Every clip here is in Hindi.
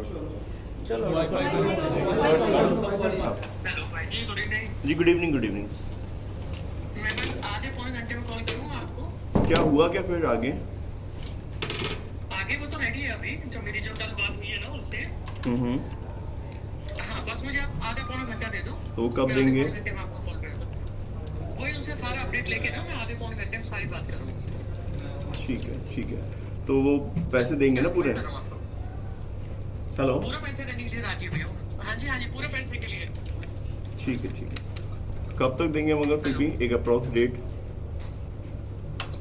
चलो हेलो भाई जी, गुड इवनिंग। जी, गुड इवनिंग, गुड इवनिंग। मैं बस आधे पौने घंटे में कॉल करूँ आपको। क्या हुआ क्या फिर आगे? आगे वो तो रेडी है अभी, जो मेरी जो कल बात हुई है ना उससे। हम्म। हाँ, बस मुझे आप आधा पौना घंटा दे दो। तो वो कब मैं देंगे? आधे पौने घंटे में आपको कॉल कर दूँ। वही उनसे सारा अपडेट लेके ना मैं आधे पौने घंटे में सारी बात करूँ। ठीक है, ठीक है। तो वो पैसे देंगे ना मैं पूरे? कर रहा हूँ आपको। हेलो। पूरा पैसे देने के लिए राजी हुई हूँ। हाँ जी, पूरे पैसे के लिए। ठीक है, ठीक है। कब तक देंगे मगर फिर भी एक अप्रॉक्स डेट?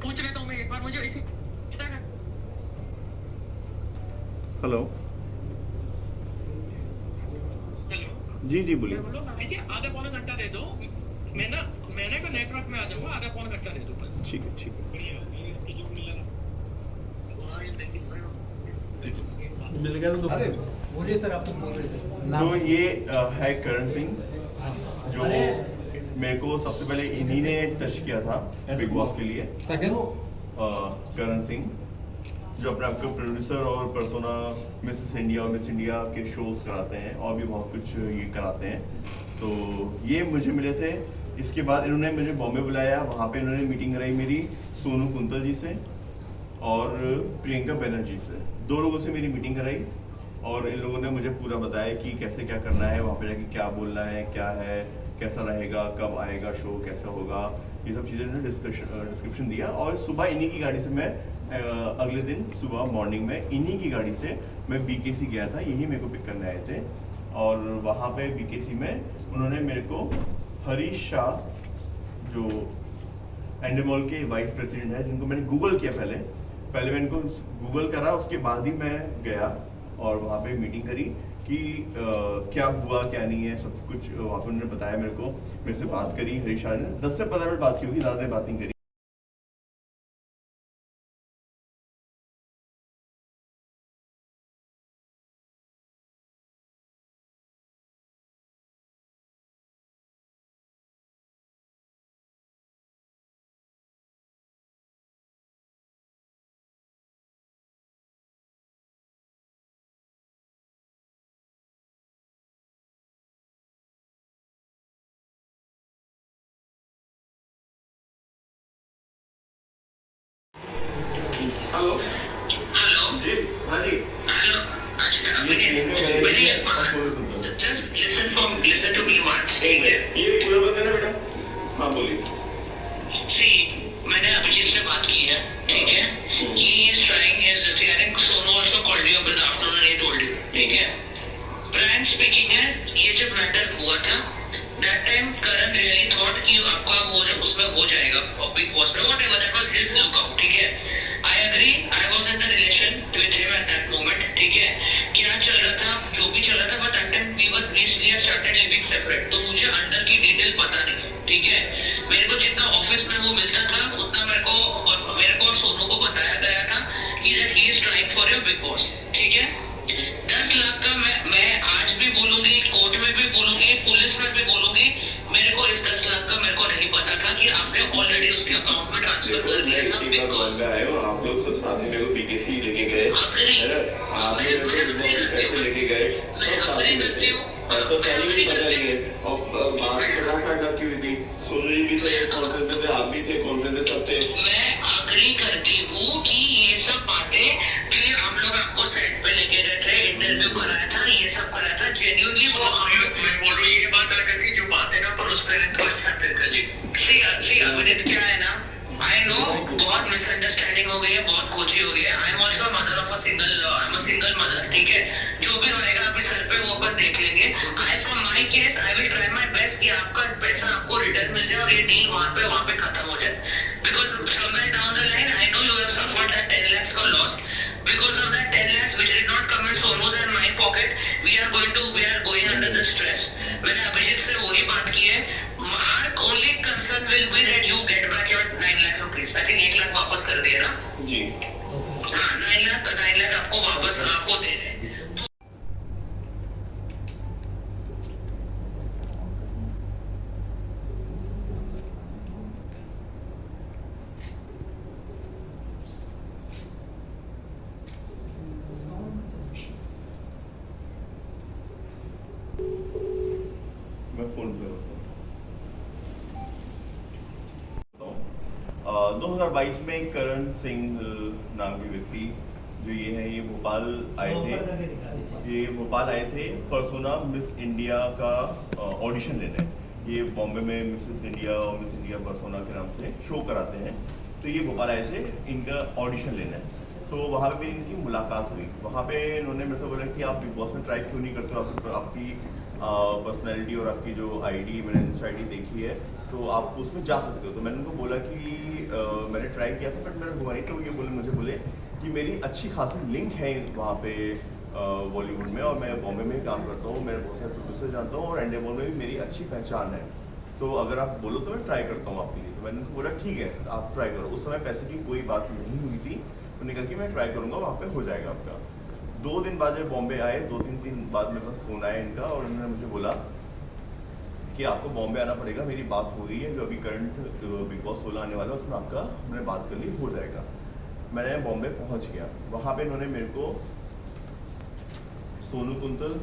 पूछ लेता हूँ मैं एक बार, मुझे इसी हेलो। हेलो। जी जी, मैं बोलिए। बोलो भाई जी, आधा पौना घंटा दे दो। मैंने को नेटवर्क में आ जाऊंगा, आधा पौना घंटा दे दो बस। ठीक है, ठीक है। मिल गया तो अरे बोलिए सर, आप तो बोल रहे थे। तो ये है करण सिंह, जो मेरे को सबसे पहले इन्हीं ने टच किया था बिग बॉस के लिए। सेकंड करण सिंह, जो अपने आप को प्रोड्यूसर और पर्सोना मिसेस इंडिया और मिस इंडिया के शोज कराते हैं और भी बहुत कुछ ये कराते हैं। तो ये मुझे मिले थे। इसके बाद इन्होंने मुझे बॉम्बे बुलाया, वहाँ पे इन्होंने मीटिंग कराई मेरी सोनू कुंतल जी से और प्रियंका बनर्जी से। 2 लोगों से मेरी मीटिंग कराई और इन लोगों ने मुझे पूरा बताया कि कैसे क्या करना है, वहाँ पे जाके क्या बोलना है, क्या है, कैसा रहेगा, कब आएगा शो, कैसा होगा, ये सब चीज़ें इन्होंने डिस्क्रिप्शन दिया। और सुबह इन्हीं की गाड़ी से मैं अगले दिन सुबह मॉर्निंग में इन्हीं की गाड़ी से मैं बीकेसी गया था, यही मेरे को पिक करने आए थे। और वहाँ पे बीकेसी में उन्होंने मेरे को हरीश शाह, जो एंडेमॉल के वाइस प्रेसिडेंट है, जिनको मैंने गूगल किया पहले मैंने इनको गूगल करा, उसके बाद ही मैं गया और वहाँ पे मीटिंग करी कि क्या हुआ क्या नहीं है, सब कुछ वहाँ पर उन्होंने बताया मेरे को। मेरे से बात करी हरीश शाह ने, 10 से 15 मिनट बात की होगी, ज़्यादा बात नहीं करी। हेलो। हेलो। जी, हाँ जी। हेलो। अच्छा, just listen to me once, ठीक है? ये पूरा बंद है ना बेटा? हाँ, बोलिए। See, मैंने अभिजीत से बात की है, ठीक है? He is trying his this thing. I think Sonu also called you up in the afternoon and he told you, ठीक है? Frank speaking है, ये जब मैटर हुआ था, that time Karan really thought कि आपका वो जो उसमें हो जाएगा, बिग बॉस में, whatever, that was his lookout, ठीक है? I agree, I was in the relation with him at that moment, ठीक है? क्या चल रहा था, जो भी चल रहा था, but that time we had started living separate, तो मुझे अंदर की डिटेल पता नहीं, ठीक है? मेरे को जितना ऑफिस में वो मिलता था, उतना मेरे को और सोनू को बताया गया था कि that he is trying for your big boss, ठीक है? 10 लाख का मैं आज भी बोलूंगी, कोर्ट में भी बोलूंगी, पुलिस में भी बोलूंगी, मेरे को इस 10 लाख का मेरे को नहीं पता था कि आपने ऑलरेडी उसके अकाउंट में ट्रांसफर कर दिया था। बिकॉज आप लोग सब साथ में मेरे को बीकेसी लेके गए, आप लेके गए, सब साथ में करते हो, तो पहले भी पता नहीं है। और बात 50-60 लाख की हुई थी, सोनू जी भी थे कॉन्फ्रेंस में, थे आप भी थे कॉन्फ्रेंस में, सब थे। मैं अग्री करती हूँ कि ये सब बातें, फिर हम लोग आपको सेट पे लेके गए थे, इंटरव्यू कराया था, ये सब कराया था, जेन्युइनली वो हम लोग, मैं बोल रही हूँ ये बात आकर के जो बात है ना, पर उस पर तो अच्छा प्रियंका जी, सी अभिनीत क्या है ना, आई नो बहुत मिसअंडरस्टैंडिंग हो गई है, बहुत खोजी हो गई है। I am also mother of a single mother, ठीक है? जो भी होएगा अभी सर पे वो अपन देख लेंगे। I for my case I will try my best कि आपका पैसा आपको रिटर्न मिल जाए और ये डील वहाँ पे खत्म हो जाए। Because somewhere down the line I know you have suffered that 10 lakhs का loss, because of that 10 lakhs which did not come in Sonu's and my pocket, we are going under the stress. मैंने अभिजीत से वही बात की है, our only concern will be that you get back your 9 lakh rupees. I think 1 lakh वापस कर दिया ना? जी हाँ, 9 लाख आपको वापस आपको दे दे। 2022 में करण सिंह नाम के व्यक्ति जो ये है, ये भोपाल आए थे। ये भोपाल आए थे पर्सोना मिस इंडिया का ऑडिशन लेने। ये बॉम्बे में मिसेस इंडिया और मिस इंडिया पर्सोना के नाम से शो कराते हैं। तो ये भोपाल आए थे इनका ऑडिशन लेने। तो वहाँ पे मेरी इनकी मुलाकात हुई। वहाँ पे इन्होंने मेरे से बोला कि आप बिग बॉस में ट्राई क्यों नहीं करते हो, आपकी पर्सनैलिटी और आपकी जो आईडी, मैंने इंस्टा आईडी देखी है, तो आप उसमें जा सकते हो। तो मैंने उनको बोला कि मैंने ट्राई किया था बट मेरा हुआ नहीं। तो ये मुझे बोले कि मेरी अच्छी खासी लिंक है वहाँ पे बॉलीवुड में, और मैं बॉम्बे में ही काम करता हूँ, मैं बहुत सारे प्रोड्यूसर जानता हूँ, और एंडेमोल में भी मेरी अच्छी पहचान है। तो अगर आप बोलो तो मैं ट्राई करता हूँ आपके लिए। तो मैंने उनको बोला ठीक है आप ट्राई करो। उस समय पैसे की कोई बात नहीं हुई थी। उन्होंने कहा कि मैं ट्राई करूँगा, वहाँ पे हो जाएगा आपका। 2 दिन बाद जब बॉम्बे आए, 2-3 दिन बाद मेरे पास फ़ोन आया इनका, और उन्होंने मुझे बोला कि आपको बॉम्बे आना पड़ेगा, मेरी बात हो गई है, जो अभी करंट बिग बॉस 16 आने वाला है उसमें आपका मैंने बात कर ली, हो जाएगा। मैंने बॉम्बे पहुँच गया। वहाँ पे इन्होंने मेरे को सोनू कुंतल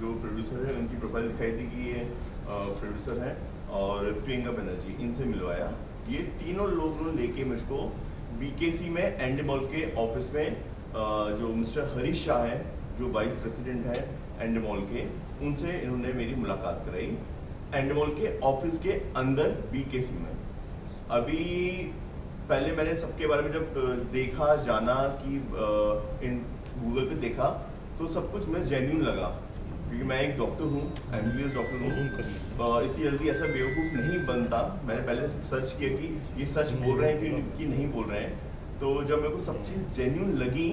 जो प्रोड्यूसर है उनकी प्रोफाइल दिखाई थी कि ये प्रोड्यूसर हैं, और प्रियंका बनर्जी, इनसे मिलवाया। ये तीनों लोग लेके मुझको बीकेसी में एंडेमॉल के ऑफिस में जो मिस्टर हरीश शाह हैं, जो वाइस प्रेसिडेंट हैं एंडेमॉल के, उनसे इन्होंने मेरी मुलाकात कराई एंडेमॉल के ऑफिस के अंदर बीकेसी में। अभी पहले मैंने सबके बारे में जब देखा, जाना कि इन गूगल पे देखा, तो सब कुछ मुझे जेन्युइन लगा, क्योंकि मैं एक डॉक्टर हूँ, एमबीबीएस डॉक्टर हूँ। इतनी जल्दी ऐसा बेवकूफ़ नहीं बनता। मैंने पहले सर्च किया कि ये सच बोल रहे हैं कि नहीं बोल रहे हैं। तो जब मेरे को सब चीज़ जेन्युइन लगी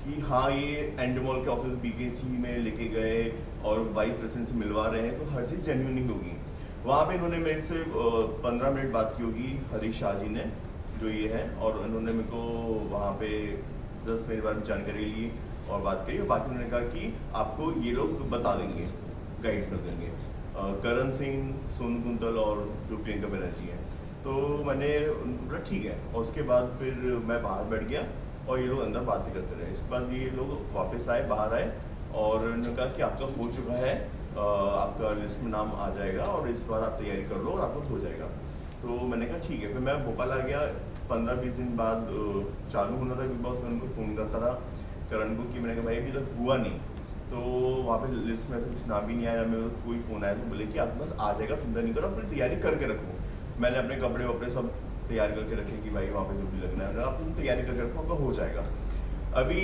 कि हाँ ये एंडेमॉल के ऑफिस बीकेसी में लेके गए और वाइस प्रेसिडेंट से मिलवा रहे हैं, तो हर चीज़ जेन्युइन ही होगी। वहाँ पे इन्होंने मेरे से 15 मिनट बात की होगी, हरीश शाह जी ने, जो ये है, और उन्होंने मेरे को वहाँ पे 10 मेरे बारे में जानकारी ली और बात करी, और बाकी उन्होंने कहा कि आपको ये लोग बता देंगे, गाइड कर देंगे, करण सिंह, सोनू कुंतल और जो प्रियंका बनर्जी हैं। तो मैंने उनको बोला ठीक है, और उसके बाद फिर मैं बाहर बैठ गया और ये लोग अंदर बातें करते रहे। इसके बाद ये लोग वापस आए, बाहर आए, और उन्होंने कहा कि आपका हो चुका है, आपका लिस्ट में नाम आ जाएगा, और इस बार आप तैयारी कर लो और आपका हो जाएगा। तो मैंने कहा ठीक है। फिर मैं भोपाल आ गया। 15-20 दिन बाद चालू होना था बिग बॉस में, उनको फ़ोन करता रहा करण को कि मैंने कहा भाई अभी तक हुआ नहीं। तो वहाँ पे लिस्ट में से कुछ नाम भी नहीं आया, मेरे को कोई फ़ोन आया। तो बोले कि आप बस आ जाएगा, चिंता नहीं करो, अपनी तैयारी करके रखो। मैंने अपने कपड़े वपड़े सब तैयार करके रखे कि भाई वहाँ पे जो भी लगना है आप तुम तैयारी करके रखो, आपका हो जाएगा। अभी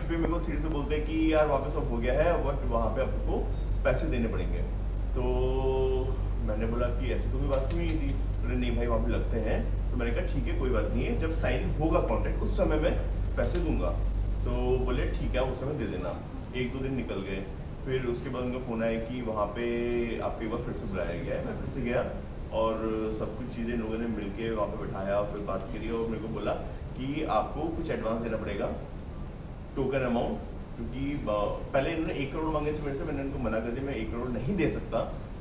फिर मेरे को फिर से बोलते हैं कि यार वहाँ पे सब हो गया है, बट वहाँ पे आपको पैसे देने पड़ेंगे। तो मैंने बोला कि ऐसी तो कोई बात नहीं थी। बोले नहीं भाई वहाँ पे लगते हैं। तो मैंने कहा ठीक है कोई बात नहीं है, जब साइन होगा कॉन्ट्रैक्ट उस समय मैं पैसे दूंगा। तो बोले ठीक है उस समय दे देना। 1-2 दिन निकल गए। फिर उसके बाद उनका फ़ोन आया कि वहाँ पे आपको एक बार फिर से बुलाया गया है। मैं फिर से गया और सब कुछ चीज़ें लोगों ने मिलके वहाँ पे बैठाया, फिर बात करी, और मेरे को बोला कि आपको कुछ एडवांस देना पड़ेगा, टोकन अमाउंट, क्योंकि पहले इन्होंने 1 करोड़ मांगे थे मेरे से। मैंने उनको मना कर दिया, मैं 1 करोड़ नहीं दे सकता,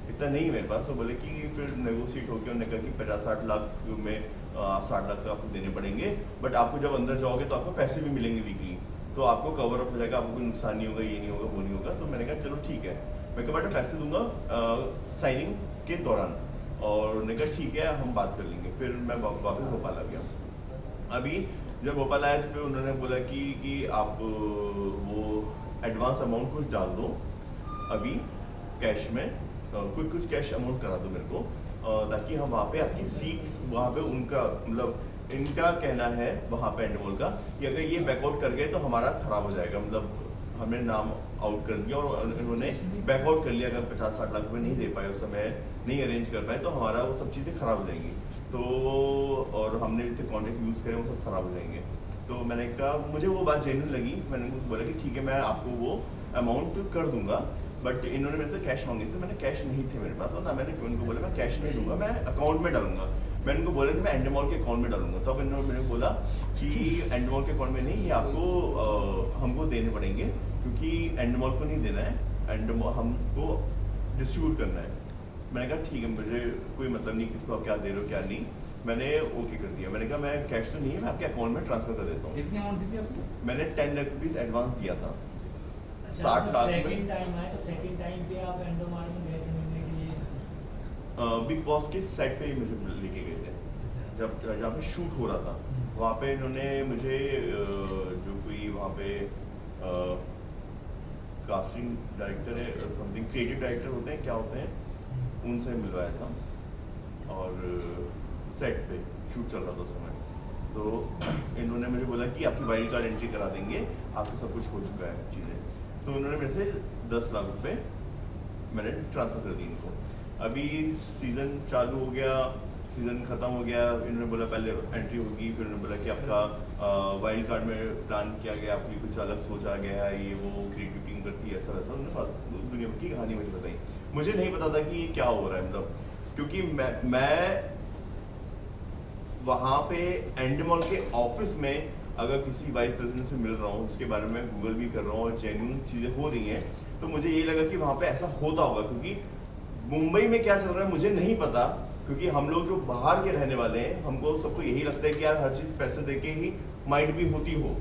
इतना नहीं है मेरे पास। तो बोले कि फिर नेगोशिएट होकर उन्होंने कहा कि 50-60 लाख में 60 लाख तो आपको देने पड़ेंगे, बट आपको जब अंदर जाओगे तो आपको पैसे भी मिलेंगे वीकली, तो आपको कवर अप हो जाएगा, आपको कोई नुकसान नहीं होगा, ये नहीं होगा, वो नहीं होगा। तो मैंने कहा चलो ठीक है, मैं कहा बट पैसे दूंगा साइनिंग के दौरान। और उन्होंने कहा ठीक है हम बात कर लेंगे। फिर मैं वापस भोपाल आ गया। अभी जब भोपाल आया तो फिर उन्होंने बोला कि आप वो एडवांस अमाउंट कुछ डाल दो अभी कैश में, कुछ कैश अमाउंट करा दो मेरे को, ताकि हम वहाँ पे आपकी सीट्स, वहाँ पे उनका मतलब इनका कहना है वहाँ पे एंडमोल का कि अगर ये बैकआउट कर गए तो हमारा ख़राब हो जाएगा, मतलब हमने नाम आउट कर दिया और इन्होंने बैकआउट कर लिया। अगर 50-60 लाख रुपये नहीं दे पाए उस समय, नहीं अरेंज कर पाए, तो हमारा वो सब चीज़ें ख़राब हो जाएंगी। तो और हमने जितने कॉन्टेक्ट यूज़ करें वो सब ख़राब हो जाएंगे। तो मैंने कहा मुझे वो बात जेन्युइन लगी। मैंने उनको बोला कि ठीक है मैं आपको वो अमाउंट कर दूंगा, बट इन्होंने मेरे से कैश मांगे थे, मैंने कैश नहीं थे मेरे पास, और ना मैंने उनको बोला मैं कैश नहीं दूंगा, मैं अकाउंट में डालूंगा। मैंने उनको बोला कि मैं एंडेमॉल के अकाउंट में डालूंगा। तो अब इन्होंने मेरे को बोला कि एंडेमॉल के अकाउंट में नहीं, ये आपको हमको देने पड़ेंगे, क्योंकि एंडेमॉल को नहीं देना है, एंडेमॉल हमको डिस्ट्रीब्यूट करना है। मैंने कहा ठीक है, मुझे कोई मतलब नहीं किसको आप क्या दे रहे हो क्या नहीं। मैंने ओके कर दिया। मैंने कहा मैं कैश तो नहीं है, मैं आपके अकाउंट में ट्रांसफर कर देता हूँ। कितनी अमाउंट दी थी आपको? मैंने 10 लाख रुपीज़ एडवांस दिया था। अच्छा, 60 लाख सेकंड टाइम आए तो सेकंड टाइम पे आप एंडोमार में गए थे मिलने के लिए? बिग बॉस के सेट पे ही मुझे लेके गए थे, जब जहाँ पे शूट हो रहा था वहाँ पे इन्होंने मुझे जो कोई वहाँ पे कास्टिंग डायरेक्टर है, समथिंग क्रिएटिव डायरेक्टर होते हैं, क्या होते हैं, उनसे मिलवाया था और सेट पे शूट चल रहा था उस समय। तो इन्होंने मुझे बोला कि आपकी वाइल्ड कार्ड एंट्री करा देंगे, आपको सब कुछ हो चुका है चीज़ें। तो उन्होंने मेरे से 10 लाख रुपए मैंने ट्रांसफ़र कर दी इनको। अभी सीज़न चालू हो गया, सीज़न ख़त्म हो गया, इन्होंने बोला पहले एंट्री होगी, फिर उन्होंने बोला कि आपका वाइल्ड कार्ड में प्लान किया गया, आपकी कुछ अलग सोचा गया है, ये वो क्रिएटिव टीम करती है, ऐसा वैसा। उन्होंने दुनिया की कहानी मुझे बताई। मुझे नहीं पता था कि क्या हो रहा है, मतलब क्योंकि मैं वहाँ पे एंड मॉल के ऑफिस में अगर किसी वाइस प्रेसिडेंट से मिल रहा हूँ, उसके बारे में गूगल भी कर रहा हूँ और जेन्युइन चीज़ें हो रही हैं, तो मुझे ये लगा कि वहाँ पे ऐसा होता होगा। क्योंकि मुंबई में क्या चल रहा है मुझे नहीं पता, क्योंकि हम लोग जो बाहर के रहने वाले हैं, हमको सबको यही लगता है कि यार हर चीज़ पैसे दे के ही माइंड भी होती हो।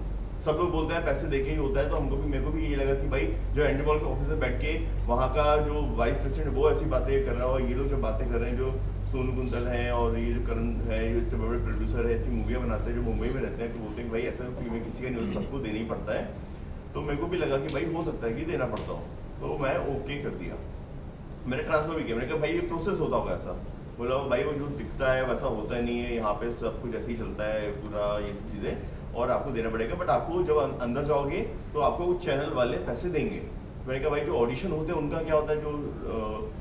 सब लोग बोलते हैं पैसे देके ही होता है, तो हमको भी, मेरे को भी ये लगा कि भाई जो एंड मॉल के ऑफिस में बैठ के वहाँ का जो वाइस प्रेसिडेंट वो ऐसी बातें कर रहा है, और ये लोग जो बातें कर रहे हैं, जो सोनू कुंतल हैं और ये जो करण है, ये इतने बड़े प्रोड्यूसर है, इतनी मूवियाँ बनाते हैं, जो मुंबई में रहते हैं, तो बोलते हैं भाई ऐसा फिल्में किसी का नहीं होता, सबको देना ही पड़ता है। तो मेरे को भी लगा कि भाई हो सकता है कि देना पड़ता हो, तो मैं ओके कर दिया। मैंने ट्रांसफर भी किया, मैंने कहा भाई ये प्रोसेस होता होगा ऐसा। बोला भाई वो जो दिखता है वैसा होता नहीं है, यहाँ पे सब कुछ ऐसे ही चलता है पूरा, ये सब चीज़ें, और आपको देना पड़ेगा, बट आपको जब अंदर जाओगे तो आपको वो चैनल वाले पैसे देंगे। मैंने कहा भाई जो ऑडिशन होते हैं उनका क्या होता है, जो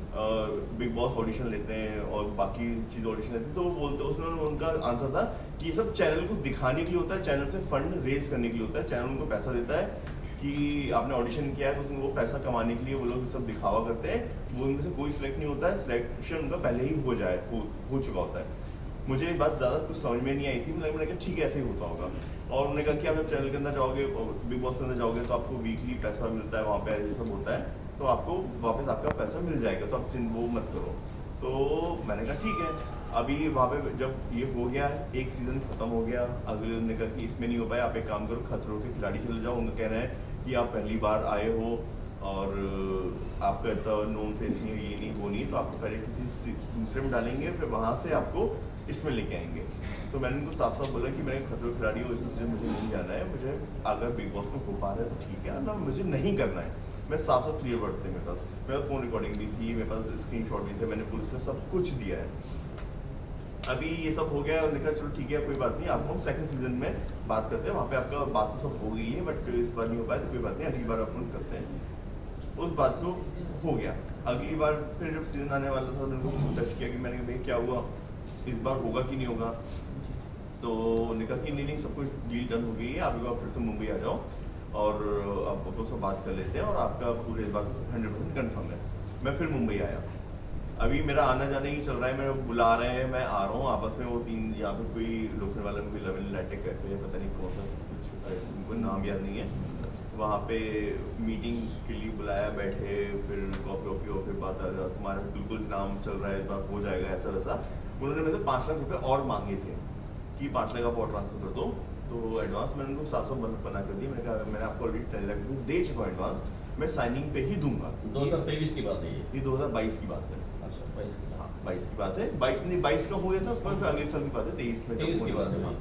बिग बॉस ऑडिशन लेते हैं और बाकी चीज़ ऑडिशन लेते हैं, तो वो बोलते हैं, उसमें उनका आंसर था कि ये सब चैनल को दिखाने के लिए होता है, चैनल से फंड रेज करने के लिए होता है, चैनल उनको पैसा देता है कि आपने ऑडिशन किया है, तो उसमें वो पैसा कमाने के लिए वो लोग सब दिखावा करते हैं। वो उनमें से कोई सिलेक्ट नहीं होता है, सिलेक्शन उनका पहले ही हो चुका होता है। मुझे ये बात ज़्यादा कुछ समझ में नहीं आई थी, मैंने कहा ठीक है ऐसे ही होता होगा। और उन्होंने कहा कि आप जब चैनल के अंदर जाओगे, बिग बॉस के अंदर जाओगे, तो आपको वीकली पैसा मिलता है, वहाँ पे ये सब होता है, तो आपको वापस आपका पैसा मिल जाएगा, तो आप वो मत करो। तो मैंने कहा ठीक है। अभी वहाँ पे जब ये हो गया, एक सीज़न ख़त्म हो गया, अगले दिन ने कहा कि इसमें नहीं हो पाया, आप एक काम करो, खतरों के खिलाड़ी चले जाओ। उनका कह रहे हैं कि आप पहली बार आए हो और आपका इतना नोन फेस नहीं, ये नहीं, वो नहीं, तो आपको पहले किसी दूसरे में डालेंगे, फिर वहाँ से आपको इसमें लेके आएंगे। तो मैंने उनको साफ साफ बोला कि मैंने खतरों के खिलाड़ी हो, इसमें मुझे नहीं जाना है, मुझे अगर बिग बॉस में हो पा रहा है तो ठीक है, ना मुझे नहीं करना है। मैं साफ साफ क्लियर वर्ड थे मेरे पास फ़ोन रिकॉर्डिंग भी थी, मेरे पास स्क्रीनशॉट भी थे, मैंने पुलिस में सब कुछ दिया है। अभी ये सब हो गया और निकल, चलो ठीक है कोई बात नहीं, आपको हम सेकंड सीजन में बात करते हैं, वहाँ पे आपका बात तो सब हो गई है, बट इस बार नहीं हो पाया तो कोई बात नहीं, अगली बार अपन करते हैं। उस बात को हो गया। अगली बार फिर जब सीजन आने वाला था, मैंने उनको टच किया कि मैंने भाई क्या हुआ, इस बार होगा कि नहीं होगा। तो निकल कि नहीं सब कुछ डील डन हो गई है, आप एक बार फिर से मुंबई आ जाओ और आप लोग से बात कर लेते हैं, और आपका पूरे इस बार 100% कन्फर्म है। मैं फिर मुंबई आया। अभी मेरा आना जाने ही चल रहा है, मेरे बुला रहे हैं, मैं आ रहा हूँ आपस में। वो तीन यहाँ पे कोई लोकल वाला कोई लेवल लैटेक कहते हैं, पता नहीं कौन सा, कुछ उनको नाम याद नहीं है। वहाँ पे मीटिंग के लिए बुलाया, बैठे, फिर कॉफ़ी वॉफ़ी और फिर बात, तुम्हारा बिल्कुल नाम चल रहा है, इस बार हो जाएगा, ऐसा वैसा। उन्होंने मेरे से 5 लाख रुपये और मांगे थे कि 5 लाख आप और ट्रांसफर कर दो। तो एडवांस मैंने उनको 700 मना कर दिया। मैंने कहा मैंने आपको ऑलरेडी 10 लाख रुपये दे चुका हूँ एडवांस, मैं साइनिंग पे ही दूंगा। 2023 की बात है ये 2022 की बात है। अच्छा 22 की हाँ 22 की बात है, 22 का हो गया था, उसके बाद अगले साल की बात है, 23 में 23 की बात है। हाँ।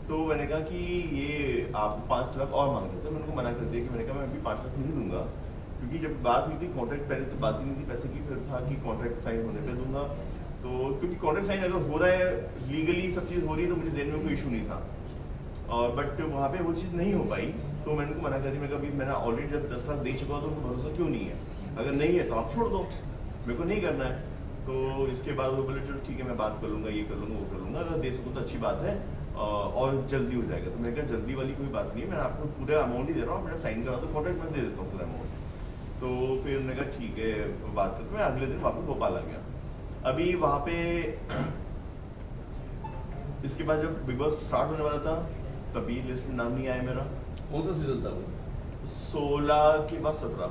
तो मैंने कहा कि ये आप 5 लाख और मांग रहे थे, मैंने उनको मना कर दिया कि मैंने कहा मैं अभी 5 लाख नहीं दूंगा, क्योंकि जब बात हुई थी कॉन्ट्रैक्ट, पहले तो बात ही नहीं थी पैसे की, फिर था कि कॉन्ट्रैक्ट साइन होने पे दूंगा। तो क्योंकि कॉन्ट्रैक्ट साइन अगर हो रहा है, लीगली सब चीज़ हो रही है, तो मुझे देने में कोई इशू नहीं था। और बट वहाँ पे वो चीज़ नहीं हो पाई, तो मैंने उनको मना कर दिया। मैं कभी मैंने ऑलरेडी जब 10 लाख दे चुका हूँ, तो उनको भरोसा क्यों नहीं है, अगर नहीं है तो आप छोड़ दो, मेरे को नहीं करना है। तो इसके बाद वो बोले चलो ठीक है मैं बात कर लूँगा, ये कर लूँगा, वो कर लूँगा, अगर दे सकूँ तो अच्छी बात है और जल्दी हो जाएगा। तो मैंने कहा जल्दी वाली कोई बात नहीं है, मैं आपको पूरा अमाउंट ही दे रहा हूँ, मैंने साइन करा तो कॉन्ट्रैक्ट में दे देता हूँ पूरा अमाउंट। तो फिर उन्होंने कहा ठीक है बात करते, मैं अगले दिन वापस भोपाल आ गया। अभी वहाँ पे इसके बाद जब बिग बॉस स्टार्ट होने वाला था, तभी लिस्ट में नाम नहीं आया मेरा। कौन सा सीजन था वो? 16 के बाद 17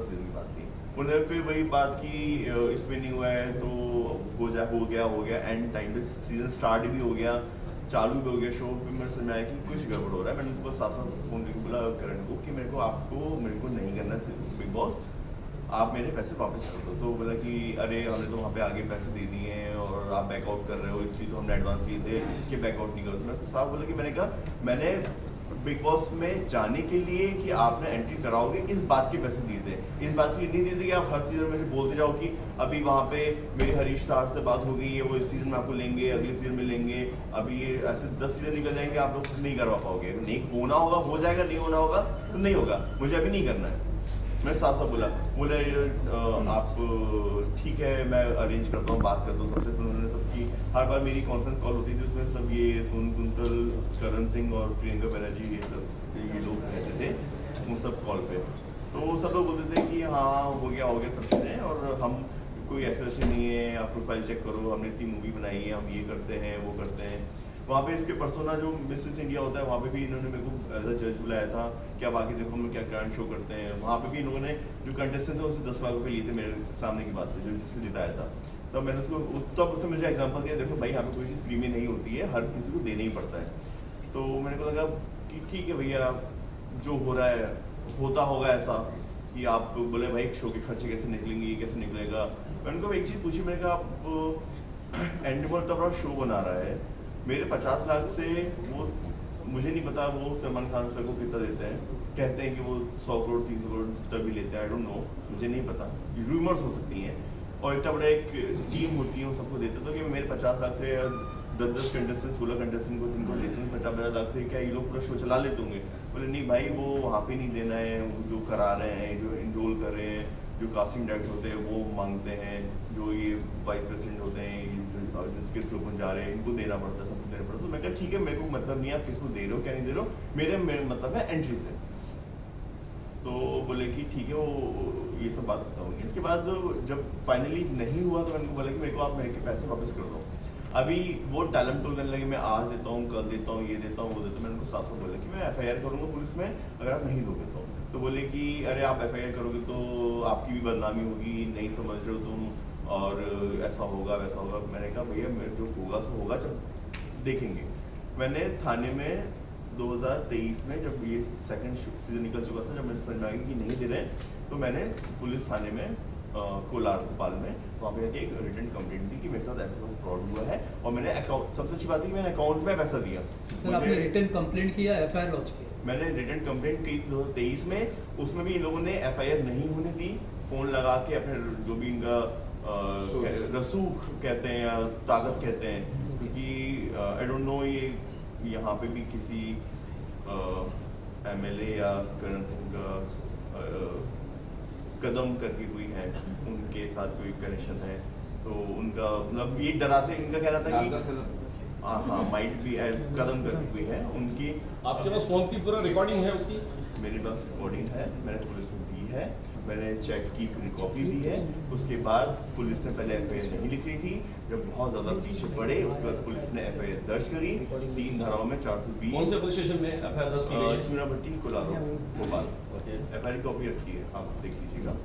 सीजन की बात थी। उन्होंने फिर वही बात की इसमें नहीं हुआ है तो हो गया एंड टाइम पे सीजन स्टार्ट भी हो गया, चालू भी हो गया शो। फिर मेरे समझ में आया कि कुछ गड़बड़ हो रहा है। मैंने उनको साथ साथ फ़ोन करके बोला करण को कि मेरे को नहीं करना है बिग बॉस, आप मेरे पैसे वापस कर दो। तो बोला कि अरे हमने तो वहाँ पे आगे पैसे दे दिए हैं और आप बैकआउट कर रहे हो, इसलिए तो हमने एडवांस लिए थे कि बैकआउट नहीं करो। तो मैं साहब बोला कि मैंने कहा मैंने बिग बॉस में जाने के लिए कि आपने एंट्री कराओगे इस बात के पैसे दिए थे, इस बात के लिए नहीं दिए थे कि आप हर सीजन में बोलते जाओ कि अभी वहाँ पे मेरी हरीश साहब से बात हो गई है, वो इस सीजन में आपको लेंगे, अगले सीजन में लेंगे, अभी ये ऐसे 10 सीजन निकल जाएंगे, आप लोग नहीं करवा पाओगे। नहीं होना होगा हो जाएगा, नहीं होना होगा तो नहीं होगा, मुझे अभी नहीं करना है। मैं साफ साफ बोला, बोले आप ठीक है मैं अरेंज करता हूँ, बात करता हूँ सबसे। फिर उन्होंने सबकी हर बार मेरी कॉन्फ्रेंस कॉल होती थी, उसमें सब ये सोनू कुंतल, करण सिंह और प्रियंका बनर्जी ये लोग रहते थे उन सब कॉल पे। तो सब लोग बोलते थे कि हाँ हो गया सब चीज़ें, और हम कोई ऐसे वैसे नहीं है, आप प्रोफाइल चेक करो, हमने इतनी मूवी बनाई है, हम ये करते हैं वो करते हैं। वहाँ पे इसके पर्सोना जो मिसेस इंडिया होता है वहाँ पे भी इन्होंने मेरे को एज अ जज बुलाया था कि अब आके देखो हम क्या ग्रैंड शो करते हैं। वहाँ पे भी इन लोगों ने जो कंटेस्टेंट थे उससे 10 लाख रुपये लिए थे मेरे सामने की बात पे, जो जिसको जिताया था। तो मैंने उसको तब उसने मुझे एग्जाम्पल दिया, देखो भाई यहाँ पे कोई चीज़ फ्री में नहीं होती है, हर किसी को देना ही पड़ता है। तो मेरे को लगा कि ठीक है भैया, जो हो रहा है होता होगा ऐसा कि आप बोले भाई शो के खर्चे कैसे निकलेंगे, कैसे निकलेगा। मैंने उनको एक चीज़ पूछी, मैंने कहा आप एंडमोल तो बड़ा शो बना रहा है, मेरे 50 लाख से वो मुझे नहीं पता वो सलमान खान सर को कितना देते हैं, कहते हैं कि वो 100 करोड़ 300 करोड़ तभी लेते हैं, आई डोंट नो, मुझे नहीं पता, रूमर्स हो सकती हैं। और इतना बड़ा एक टीम होती है वो सबको देते, तो कि मेरे 50 लाख से 10 कंटेस्टेंट 16 कंटेस्टेंट को जिनको लेते हैं 50 लाख से क्या ये लोग पूरा शो चला लेते होंगे। बोले नहीं भाई वो वहाँ पे नहीं देना है, जो करा रहे हैं, जो इनरोल कर रहे हैं, जो कास्टिंग डायरेक्टर होते हैं वो मांगते हैं, जो ये वाइस प्रेसिडेंट होते हैं जिसके थ्रू अपन जा रहे हैं इनको देना पड़ता है, सबको देना पड़ता है। तो मैं कहा ठीक है, मेरे को मतलब नहीं आप किसको दे रहे हो क्या नहीं दे रहे हो, मेरे मतलब है एंट्री से। तो बोले कि ठीक है वो ये सब बात खत्म होगी। इसके बाद जब फाइनली नहीं हुआ तो मैंने बोला कि मेरे को आप मेरे के पैसे वापस कर दो। अभी वो टैलेंट टोल करने लगे, मैं आज देता हूँ, कल देता हूँ, ये देता हूँ, वो देता हूँ। मैंने उनको साफ साफ बोला कि मैं FIR करूँगा पुलिस में अगर आप नहीं दोगे तो बोले कि अरे आप FIR करोगे तो आपकी भी बदनामी होगी, नहीं समझ रहे हो तुम, और ऐसा होगा वैसा होगा। मैंने कहा भैया मेरे जो होगा सो होगा, जब देखेंगे। मैंने थाने में 2023 में जब ये सेकंड सीजन निकल चुका था, जब मैंने समझ में आ गया कि नहीं दे रहे, तो मैंने पुलिस थाने में कोलार भोपाल में वहाँ पे एक रिटर्न कंप्लेंट दी कि मेरे साथ ऐसा फ्रॉड हुआ है, और मैंने अकाउंट, सबसे अच्छी बात है कि मैंने अकाउंट में पैसा दिया। सर आपने रिटर्न कंप्लेंट किया, FIR लॉन्च किया? मैंने रिटर्न कंप्लेंट की 2023 में, उसमें भी इन लोगों ने FIR नहीं होने दी। फोन लगा के अपने जो भी इनका रसूख कहते हैं या ताकत कहते हैं, क्योंकि आई डोंट नो ये यहाँ पे भी किसी MLA या करण सिंह का कदम करके कोई है, उनके साथ कोई कनेक्शन है, तो उनका मतलब ये डराते, इनका कह रहा था कि हाँ माइट भी कदम करके कोई है उनकी। आपके पास फोन की पूरा रिकॉर्डिंग है उसकी? मेरे पास रिकॉर्डिंग है, मैंने पुलिस को दी है, मैंने चेक की पूरी कॉपी दी है। उसके बाद पुलिस ने पहले FIR नहीं लिख रही थी, जब बहुत ज़्यादा पीछे पड़े उसके बाद पुलिस ने FIR दर्ज करी 3 धाराओं में 420। कौन से पुलिस स्टेशन में FIR दर्ज की गई है? चूनाभट्टी कोलार भोपाल। ओके। FIR की कॉपी रखी है, आप देख लीजिएगा।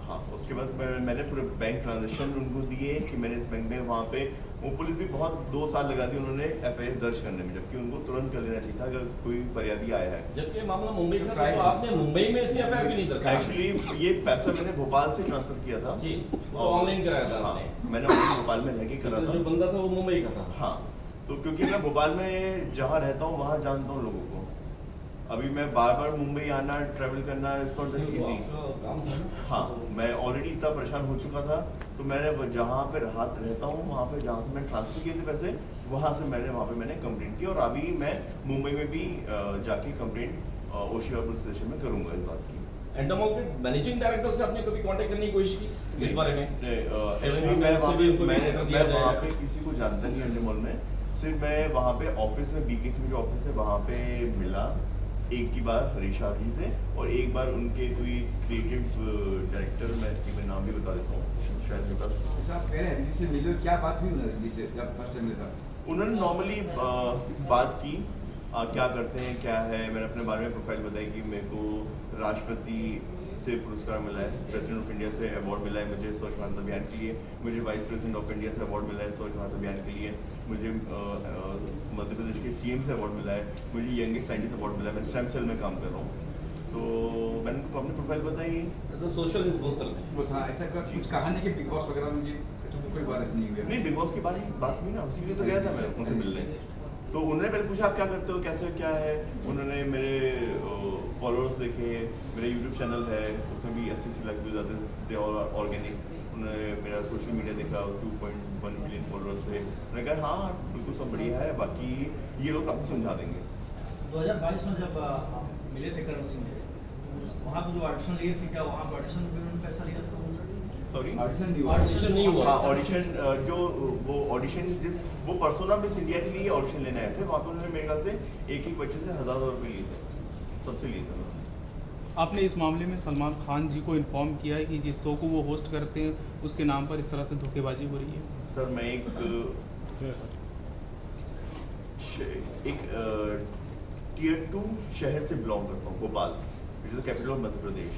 हाँ, उसके बाद मैंने पूरे बैंक ट्रांजेक्शन उनको दिए कि मैंने इस बैंक में, वहाँ पे वो पुलिस भी बहुत 2 साल लगा दी उन्होंने FIR दर्ज करने में, जबकि उनको तुरंत कर लेना चाहिए था अगर कोई फरियादी आया है। जबकि ये मामला मुंबई का था, तो आपने मुंबई में इसकी FIR क्यों नहीं दर्ज की? एक्चुअली ये पैसा मैंने भोपाल से ट्रांसफर किया था जी, वो ऑनलाइन कराया था हाँ, आपने? मैंने भोपाल में रह के करा जो था। बंदा था वो मुंबई का था? हाँ, तो क्योंकि मैं भोपाल में जहाँ रहता हूँ वहाँ जानता हूँ लोगों को, अभी मैं बार बार मुंबई आना ट्रैवल करना इज नॉट दैट इजी। हाँ, मैं ऑलरेडी इतना परेशान हो चुका था, तो मैंने जहाँ पे राहत रहता हूँ वहाँ पे जहाँ से मैं ट्रांसफर किए थे पैसे, वहाँ से वहाँ पे मैंने कंप्लेंट की, और अभी मैं मुंबई में भी जाके कंप्लेंट ओशिया पुलिस स्टेशन में करूँगा इस बात की। एंडमॉल के मैनेजिंग डायरेक्टर से आपने कभी कांटेक्ट करने की कोशिश की इस बारे में? एक्चुअली मैं वहाँ पे किसी को जानता नहीं एंडमॉल में, सिर्फ मैं वहाँ पे ऑफिस में BKC में जो ऑफिस है वहाँ पे मिला एक की बार हरीश जी से, और एक बार उनके कोई क्रिएटिव डायरेक्टर, मैं नाम भी बता देता हूँ शायद मेरे पास। आप कह रहे हैं दिल्ली से मिले, क्या बात हुई उन्होंने दिल्ली से जब फर्स्ट टाइम मिला? उन्होंने नॉर्मली बात की, क्या करते हैं क्या है, मैंने अपने बारे में प्रोफाइल बताई कि मेरे को राष्ट्रपति से पुरस्कार मिला है, प्रेसिडेंट ऑफ इंडिया से अवार्ड मिला है मुझे स्वच्छ भारत अभियान के लिए, मुझे वाइस प्रेसिडेंट ऑफ इंडिया से अवार्ड मिला है स्वच्छ भारत अभियान के लिए, मुझे मध्य प्रदेश के CM से अवार्ड मिला है, मुझे यंगेस्ट साइंटिस्ट अवार्ड मिला है, मैं स्टेम सेल में काम कर रहा हूँ। तो मैंने उनको अपनी प्रोफाइल बताई, सोशल इन्फ्लुएंसर में वो हाँ, ऐसा कुछ कहा नहीं कि बिग बॉस वगैरह में ये कोई बात नहीं हुई है। नहीं, बिग बॉस की बात हुई ना, उसी लिए तो गया था मैं उनसे मिलने। तो उन्होंने पहले पूछा आप क्या करते हो, कैसे क्या है। उन्होंने मेरे फॉलोअर्स देखे, मेरा यूट्यूब चैनल है उसमें भी 80 लाख व्यूज आते थे और ऑर्गेनिक। उन्होंने मेरा सोशल मीडिया देखा, 2.1 मिलियन फॉलोअर्स थे। उन्होंने कहा हाँ बिल्कुल सब बढ़िया है, बाकी ये लोग आपको समझा देंगे। 2022 में जब आप मिले थे करण सिंह से, तो वहाँ पे जो ऑडिशन लिए थे, क्या वहाँ पे ऑडिशन में भी उन्होंने पैसा लिया था? सॉरी, ऑडिशन नहीं हुआ। ऑडिशन नहीं हुआ। हाँ ऑडिशन, जो वो ऑडिशन वो पर्सोना मिस इंडिया के लिए ऑडिशन लेने आए थे, वहाँ पे उन्होंने मेरे ख्याल से एक बच्चे से 1000 रुपये लिए थे, सबसे लिए थे उन्होंने। आपने इस मामले में सलमान खान जी को इन्फॉर्म किया है कि जिस शो को वो होस्ट करते हैं उसके नाम पर इस तरह से धोखेबाजी हो रही है? सर मैं एक टियर 2 शहर से बिलोंग करता हूँ, Bhopal, which is the capital of Madhya Pradesh.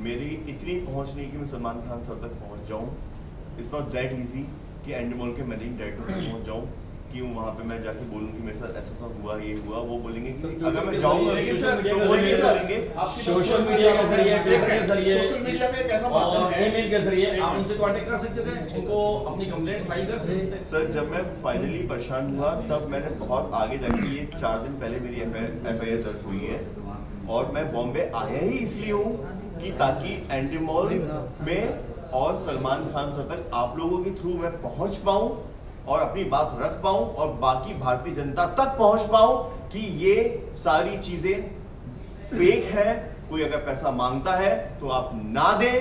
मेरी इतनी पहुँच नहीं कि मैं सलमान खान सर तक पहुँच जाऊँ। इट्स नॉट दैट इजी कि एंडमोल के मैनेजिंग डायरेक्टर तक पहुँच जाऊँ, कि वहाँ पे मैं जाके बोलूँ कि मेरे साथ ऐसा हुआ, ये हुआ। वो बोलेंगे कि अगर मैं जाऊँगा तो वो ये बोलेंगे सोशल मीडिया के जरिए, ट्विटर के जरिए, सोशल मीडिया में एक ऐसा माध्यम और है, ईमेल के जरिए आप उनसे कांटेक्ट कर सकते थे, उनको अपनी कंप्लेंट फाइल कर सकते थे। सर जब मैं फाइनली परेशान हुआ तब मैंने बहुत आगे जाके, ये 4 दिन पहले मेरी FIR दर्ज हुई है और मैं बॉम्बे आया ही इसलिए हूँ कि ताकि एंटीमॉल में और सलमान खान सर तक आप लोगों के थ्रू मैं पहुंच पाऊं और अपनी बात रख पाऊं और बाकी भारतीय जनता तक पहुंच पाऊं कि ये सारी चीजें फेक है। कोई अगर पैसा मांगता है तो आप ना दें,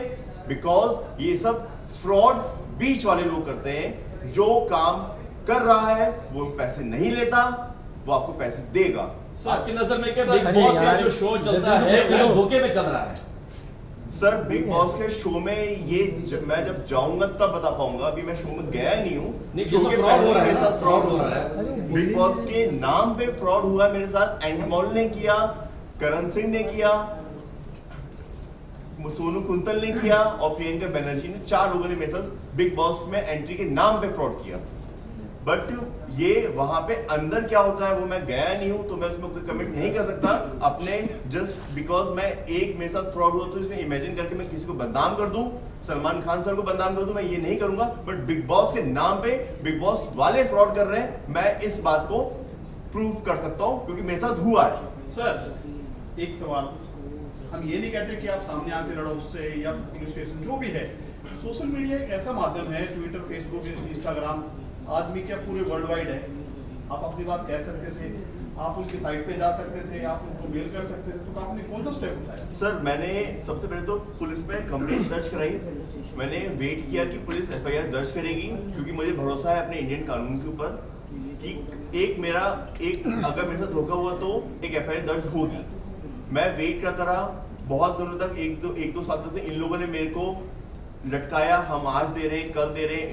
बिकॉज ये सब फ्रॉड बीच वाले लोग करते हैं। जो काम कर रहा है वो पैसे नहीं लेता, वो आपको पैसे देगा। आपकी नजर में क्या बिग बॉस का जो शो चलता है वो धोखे में चल रहा है? सर बिग बॉस के शो में ये मैं जब जाऊंगा तब बता पाऊंगा, अभी मैं शो में गया नहीं हूँ। नहीं, शो ये के तो पहले fraud हो रहा है। मेरे साथ फ्रॉड हो रहा है। बिग बॉस के नाम पे फ्रॉड हुआ मेरे साथ। एंडमॉल ने किया, करण सिंह ने किया, सोनू कुंतल ने किया और प्रियंका बनर्जी ने, 4 लोगों ने मेरे साथ बिग बॉस में एंट्री के नाम पे फ्रॉड किया। बट ये वहां पे अंदर क्या होता है वो मैं गया नहीं हूं, तो मैं उसमें कोई कमेंट नहीं कर सकता अपने, जस्ट बिकॉज मैं एक मेरे साथ फ्रॉड हुआ तो इसमें इमेजिन करके मैं किसी को बदनाम कर दूं, सलमान खान सर को बदनाम कर दूं, मैं ये नहीं करूंगा। बट बिग बॉस के नाम पे बिग बॉस वाले फ्रॉड कर रहे हैं, मैं इस बात को प्रूव कर सकता हूं क्योंकि मेरे साथ हुआ है। सर एक सवाल, हम ये नहीं कहते कि आप सामने आके लड़ो उससे या पुलिस स्टेशन जो भी है। सोशल मीडिया एक ऐसा माध्यम है, ट्विटर, फेसबुक, इंस्टाग्राम, आदमी क्या पूरे वर्ल्ड वाइड है। आप अपनी बात कह सकते थे, आप उनकी साइट पे जा सकते थे, आप उनको मेल कर सकते थे, तो आपने कौन सा स्टेप उठाया? सर मैंने सबसे पहले तो पुलिस पे कंप्लेंट दर्ज कराई। मैंने वेट किया कि पुलिस FIR दर्ज करेगी क्योंकि मुझे भरोसा है अपने इंडियन कानून के ऊपर कि अगर मेरे साथ धोखा हुआ तो एक FIR दर्ज होगी। मैं वेट करता रहा बहुत दिनों तक, एक दो साल तक इन लोगों ने मेरे को लटकाया, हम आज दे रहे हैं, कल दे रहे हैं।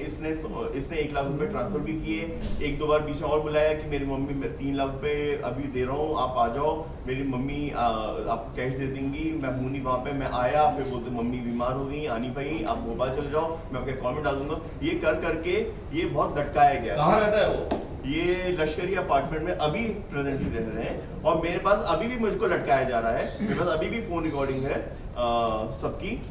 इसने 1 लाख रुपए ट्रांसफर भी किए। 1-2 बार बीच में और बुलाया कि मेरी मम्मी, मैं 3 लाख रुपए अभी दे रहा हूँ, आप आ जाओ, मेरी मम्मी आपको कैश दे देंगी। मैं हूँ नहीं वहाँ पे, मैं आया, फिर बोलते मम्मी बीमार हो गई, आ नहीं पाई, आप भोपाल चले जाओ, मैं आपके अकाउंट में डाल दूंगा। ये कर करके ये बहुत लटकाया गया। कहाँ रहता है वो? ये लश्करी अपार्टमेंट में अभी प्रेजेंटली रह रहे हैं और मेरे पास अभी भी मुझको लटकाया जा रहा है। मेरे पास अभी भी फोन रिकॉर्डिंग है सबकी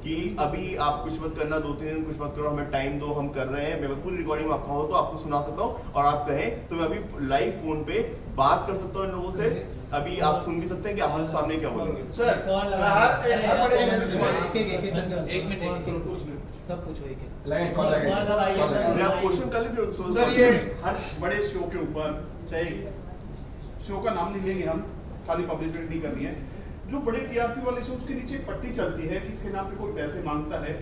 कि अभी आप कुछ मत करना, 2-3 दिन कुछ मत करो, हमें टाइम दो, हम कर रहे हैं। मेरे पूरी रिकॉर्डिंग में आपका हो तो आपको सुना सकता हूँ और आप कहें तो मैं अभी लाइव फोन पे बात कर सकता हूँ इन लोगों से। अभी आप सुन भी सकते हैं कि आप सामने क्या बोलेंगे। सर हर बड़े सब पूछो एक मैं आप क्वेश्चन कर लीजिए। सर ये हर बड़े शो के ऊपर, चाहे शो का नाम नहीं लेंगे हम, खाली पब्लिसिटी नहीं करनी है, जो बड़े TRP वाले शो उसके नीचे एक पट्टी चलती है कि इसके नाम पे कोई पैसे मांगता है,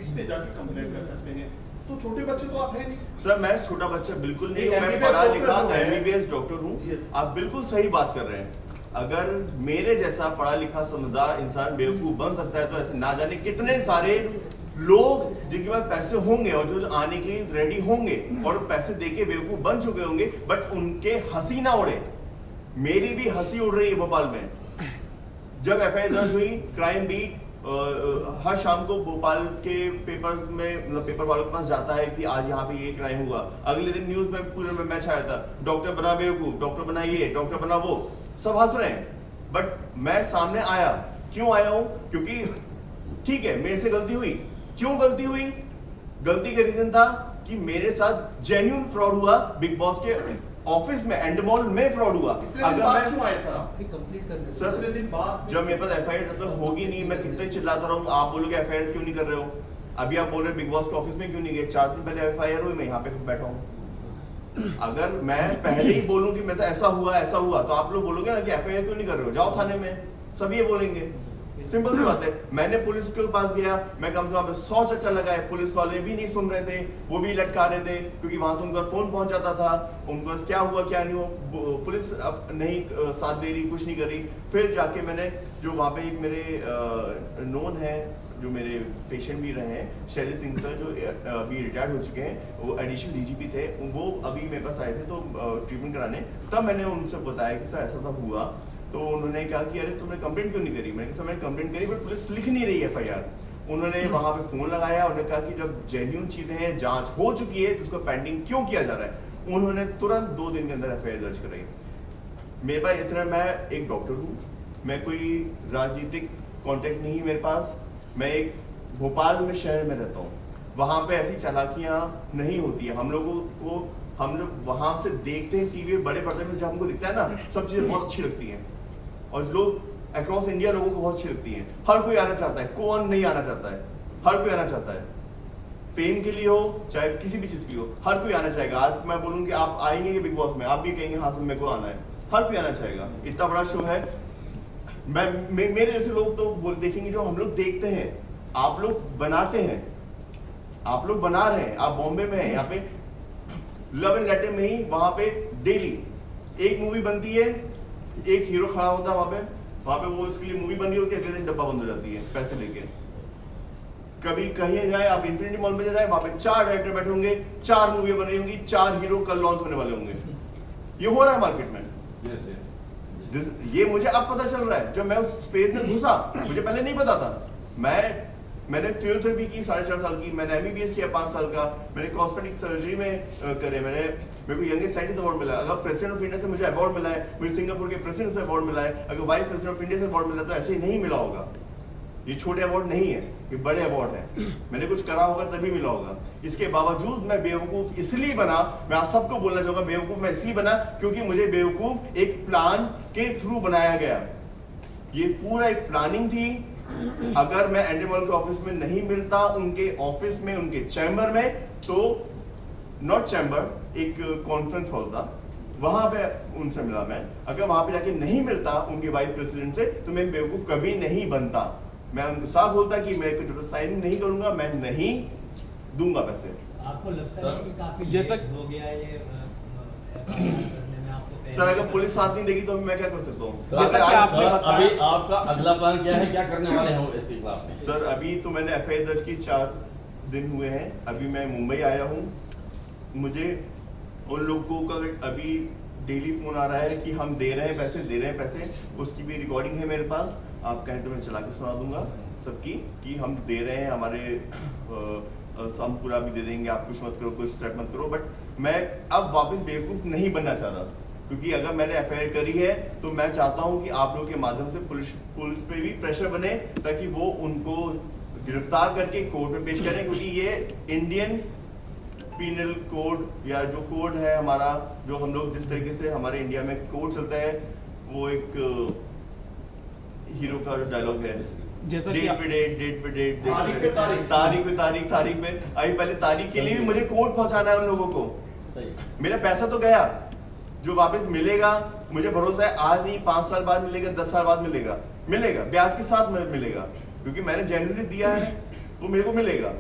इस पे जाके कंप्लेंट कर सकते हैं। तो छोटे बच्चे तो आप है नहीं। सर मैं छोटा बच्चा बिल्कुल नहीं एक हूँ, मैं MBBS पढ़ा डॉक्टर लिखा हूँ। MBBS डॉक्टर हूँ। Yes. आप बिल्कुल सही बात कर रहे हैं। अगर मेरे जैसा पढ़ा लिखा समझदार इंसान बेवकूफ बन सकता है तो ऐसे ना जाने कितने सारे लोग जिनके पास पैसे होंगे और जो आने के लिए रेडी होंगे और पैसे देके बेवकूफ बन चुके होंगे, बट उनके हंसी ना उड़े। मेरी भी हंसी उड़ रही है भोपाल में। जब FIR दर्ज हुई, क्राइम बीट हर शाम को भोपाल के पेपर्स में, मतलब पेपर वालों के पास जाता है कि आज यहाँ पे ये क्राइम हुआ। अगले दिन न्यूज में पूरे में मैच आया था, डॉक्टर बना बेवकूफ, डॉक्टर बना ये, डॉक्टर बना वो, सब हंस रहे हैं। बट मैं सामने आया, क्यों आया हूँ? क्योंकि ठीक है, मेरे से गलती हुई। क्यों गलती हुई? गलती का रीजन था कि मेरे साथ जेन्युइन फ्रॉड हुआ, बिग बॉस के ऑफिस में, एंडमॉल में फ्रॉड हुआ। इतने दिन बाद क्यों आए सर आप? कंप्लीट करने सर, इतने दिन बाद जब मेरे पास एफआईआर तो होगी नहीं, मैं कितने चिल्लाता रहूं, आप बोलोगे एफआईआर क्यों नहीं कर रहे हो? अभी आप बोल रहे बिग बॉस के ऑफिस में क्यों नहीं गए? 4 दिन पहले एफआईआर हुई, मैं यहाँ पे बैठा हूँ। अगर मैं पहले ही बोलूं कि मैं तो ऐसा हुआ तो आप लोग बोलोगे ना कि एफआईआर क्यों नहीं कर रहे हो, जाओ थाने में, सब ये बोलेंगे। सिंपल सी बात है। मैंने पुलिस के पास गया, मैं कम से कम 100 चक्कर लगाए, पुलिस वाले भी नहीं सुन रहे थे, वो भी लटका रहे थे, क्योंकि वहां से उनका फोन पहुंच जाता था, उनको पास क्या हुआ क्या नहीं हुआ, पुलिस अब नहीं साथ दे रही, कुछ नहीं कर रही। फिर जाके मैंने, जो वहाँ पे एक मेरे नोन है, जो मेरे पेशेंट भी रहे हैं, शैली सिंह सर, जो अभी रिटायर्ड हो चुके हैं, वो एडिशनल डीजीपी थे, वो अभी मेरे पास आए थे तो ट्रीटमेंट कराने, तब मैंने उनसे बताया कि सर ऐसा था हुआ। तो उन्होंने कहा कि अरे तुमने कंप्लेंट क्यों नहीं करी? मैंने कहा मैंने कंप्लेंट करी, बट पुलिस लिख नहीं रही है एफआईआर। उन्होंने वहां पे फोन लगाया, उन्होंने कहा कि जब जेन्युइन चीजें हैं, जांच हो चुकी है, तो उसको पेंडिंग क्यों किया जा रहा है? उन्होंने तुरंत 2 दिन के अंदर एफआईआर दर्ज कराई। मेरे पास इतना, मैं एक डॉक्टर हूँ, मैं कोई राजनीतिक कॉन्टेक्ट नहीं है मेरे पास, मैं एक भोपाल में शहर में रहता हूँ, वहां पे ऐसी चालाकियां नहीं होती है। हम लोगों को, हम लोग वहां से देखते हैं टीवी बड़े पर्दे में, जब हमको दिखता है ना, सब चीजें बहुत अच्छी लगती हैं, और लोग अक्रॉस इंडिया लोगों को बहुत अच्छी लगती है। हर कोई आना चाहता है, कौन नहीं आना चाहता है? हर कोई आना चाहता है, फेम के लिए हो चाहे किसी भी चीज के लिए हो, हर कोई आना चाहेगा। आज मैं बोलूँ कि आप आएंगे बिग बॉस में, आप भी कहेंगे हाँ सर मेरे को आना है, हर कोई आना चाहेगा। इतना बड़ा शो है। मेरे जैसे लोग तो देखेंगे, जो हम लोग देखते हैं, आप लोग बनाते हैं, आप लोग बना रहे हैं, आप बॉम्बे में हैं, यहाँ पे लव एंड लेटर में ही वहां पे डेली एक मूवी बनती है, एक हीरो खड़ा होता है वहां पे वो इसके लिए मूवी बन रही होती है, अगले दिन डब्बा बंद हो जाती है पैसे लेके। कभी कहीं जाए आप, इंफिनिटी मॉल में जाए, वहां पे 4 डायरेक्टर बैठे होंगे, 4 मूवी बन रही होंगी, 4 हीरो कल लॉन्च होने वाले होंगे। ये हो रहा है मार्केट में। ये मुझे अब पता चल रहा है, जब मैं उस फेज में घुसा, मुझे पहले नहीं पता था। मैंने फिजियोथेरेपी की 4.5 साल की, मैंने एमबीबीएस किया 5 साल का, मैंने कॉस्मेटिक सर्जरी में करे, मेरे को यंगेस्ट साइंटिस्ट अवार्ड मिला। अगर प्रेसिडेंट ऑफ इंडिया से मुझे अवार्ड मिला है, मुझे सिंगापुर के प्रेसिडेंट से अवार्ड मिला है, अगर वाइस प्रेसिडेंट ऑफ इंडिया से अवार्ड मिला, तो ऐसे ही नहीं मिला होगा। ये छोटे अवार्ड नहीं है, ये बड़े अवार्ड है। मैंने कुछ करा होगा तभी मिला होगा। इसके बावजूद मैं बेवकूफ इसलिए बना, मैं आप सबको बोलना चाहूंगा, बेवकूफ मैं इसलिए बना क्योंकि मुझे बेवकूफ एक प्लान के थ्रू बनाया गया। ये पूरा एक प्लानिंग थी। अगर मैं एंडमॉल के ऑफिस में नहीं मिलता, उनके ऑफिस में, उनके चैम्बर में, तो नॉट चैम्बर, एक कॉन्फ्रेंस हॉल था, वहां पे उनसे मिला मैं। अगर वहां पे जाके नहीं मिलता उनके वाइस प्रेसिडेंट से, तो मैं बेवकूफ कभी नहीं बनता। मैं उनको साफ बोलता कि मैं साइन नहीं करूंगा, मैं नहीं दूंगा पैसे। आपको लगता है कि काफी जैसा लेट हो गया ये करने में आपको पहले- सर, अगर पुलिस साथ नहीं देगी तो मैं क्या कर सकता हूँ? जैसा कि आपने सर, बताया- अभी आपका अगला प्लान क्या है, क्या करने वाले हैं इसके खिलाफ में? सर, अभी तो मैंने एफआईआर दर्ज की, 4 दिन हुए हैं। अभी मैं मुंबई आया हूँ। मुझे उन लोगों का अभी डेली फोन आ रहा है कि हम दे रहे हैं पैसे, उसकी भी रिकॉर्डिंग है मेरे पास। आप कहें तो मैं चला के सुना दूंगा सबकी, कि हम दे रहे हैं, हमारे हम पूरा भी दे देंगे, आप कुछ मत करो, कुछ सेट मत करो। बट मैं अब वापस बेवकूफ नहीं बनना चाह रहा, क्योंकि अगर मैंने एफआईआर करी है तो मैं चाहता हूं कि आप लोगों के माध्यम से पुलिस पे भी प्रेशर बने, ताकि वो उनको गिरफ्तार करके कोर्ट में पेश करें। क्योंकि ये इंडियन पीनल कोड, या जो कोड है हमारा, जो हम लोग जिस तरीके से हमारे इंडिया में कोड चलता है, वो एक हीरो का डायलॉग है, जैसा डेट कि पे डेट, तारीख पे तारीख। तारीख पे। अभी पहले तारीख के लिए भी मुझे कोड पहुंचाना है उन लोगों को। सही। मेरा पैसा तो गया, जो वापस मिलेगा, मुझे भरोसा है आज नहीं 5 साल बाद मिलेगा, 10 साल बाद मिलेगा, ब्याज के साथ मिलेगा, क्योंकि मैंने जेन्युइनली दिया है तो मेरे को मिलेगा,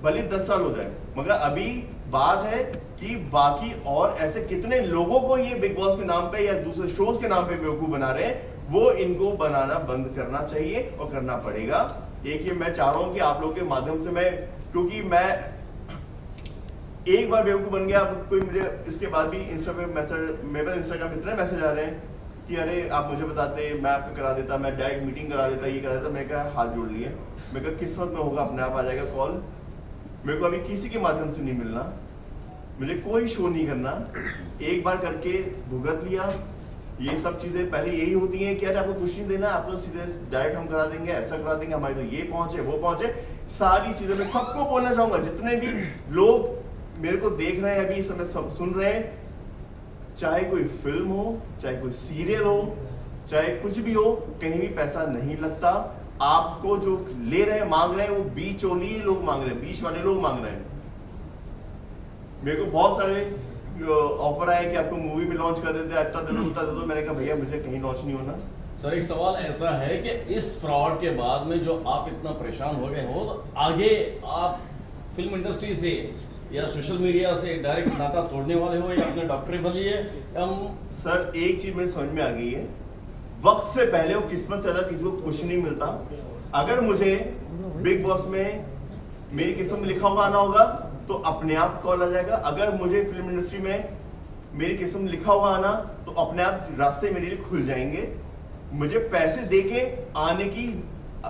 भले 10 साल हो जाए। मगर अभी बात है कि बाकी और ऐसे कितने लोगों को ये बिग बॉस के नाम पे या दूसरे शोज के नाम पे बेवकूफ बना रहे हैं, वो इनको बनाना बंद करना चाहिए और करना पड़ेगा। एक ये मैं चाह रहा हूं कि आप लोगों के माध्यम से मैं, क्योंकि मैं एक बार बेवकूफ बन गया, अब कोई मुझे इसके बाद भी इंस्टा पे मैसेज, मेरे पास इंस्टाग्राम इतने मैसेज आ रहे हैं कि अरे आप मुझे बताते, मैं आपको करा देता, मैं डायरेक्ट मीटिंग करा देता, ये करा देता। मैं क्या हाथ जोड़ लिए, मैं क्या किस्मत में होगा अपने आप आ जाएगा कॉल। मेरे को अभी किसी के माध्यम से नहीं मिलना, मुझे कोई शो नहीं करना, एक बार करके भुगत लिया, ये सब चीजें पहले यही होती हैं कि यार आपको कुछ नहीं देना, आपको सीधे डायरेक्ट हम करा देंगे, ऐसा करा देंगे, हमारे तो ये पहुंचे वो पहुंचे। सारी चीजें मैं सबको बोलना चाहूंगा, जितने भी लोग मेरे को देख रहे हैं अभी इस समय सुन रहे हैं, चाहे कोई फिल्म हो, चाहे कोई सीरियल हो, चाहे कुछ भी हो, कहीं भी पैसा नहीं लगता। आपको जो ले रहे हैं मांग रहे हैं वो बीच वाले लोग मांग रहे हैं, बीच वाले लोग मांग रहे हैं। मेरे को बहुत सारे ऑफर आए कि आपको मूवी में लॉन्च कर देते, इतना दे दो उतना दे दो। मैंने कहा भैया मुझे कहीं लॉन्च नहीं होना। सर एक सवाल ऐसा है कि इस फ्रॉड के बाद में जो आप इतना परेशान हो गए हो, तो आगे आप फिल्म इंडस्ट्री से या सोशल मीडिया से डायरेक्ट नाता तोड़ने वाले हो या अपने डॉक्टरी बनिए? सर एक चीज मेरे समझ में आ गई है, वक्त से पहले वो किस्मत से ज्यादा किसी को कुछ नहीं मिलता। अगर मुझे बिग बॉस में मेरी किस्मत में लिखा हुआ आना होगा तो अपने आप कॉल आ जाएगा। अगर मुझे फिल्म इंडस्ट्री में मेरी किस्मत में लिखा हुआ आना तो अपने आप रास्ते मेरे लिए खुल जाएंगे। मुझे पैसे देके आने की,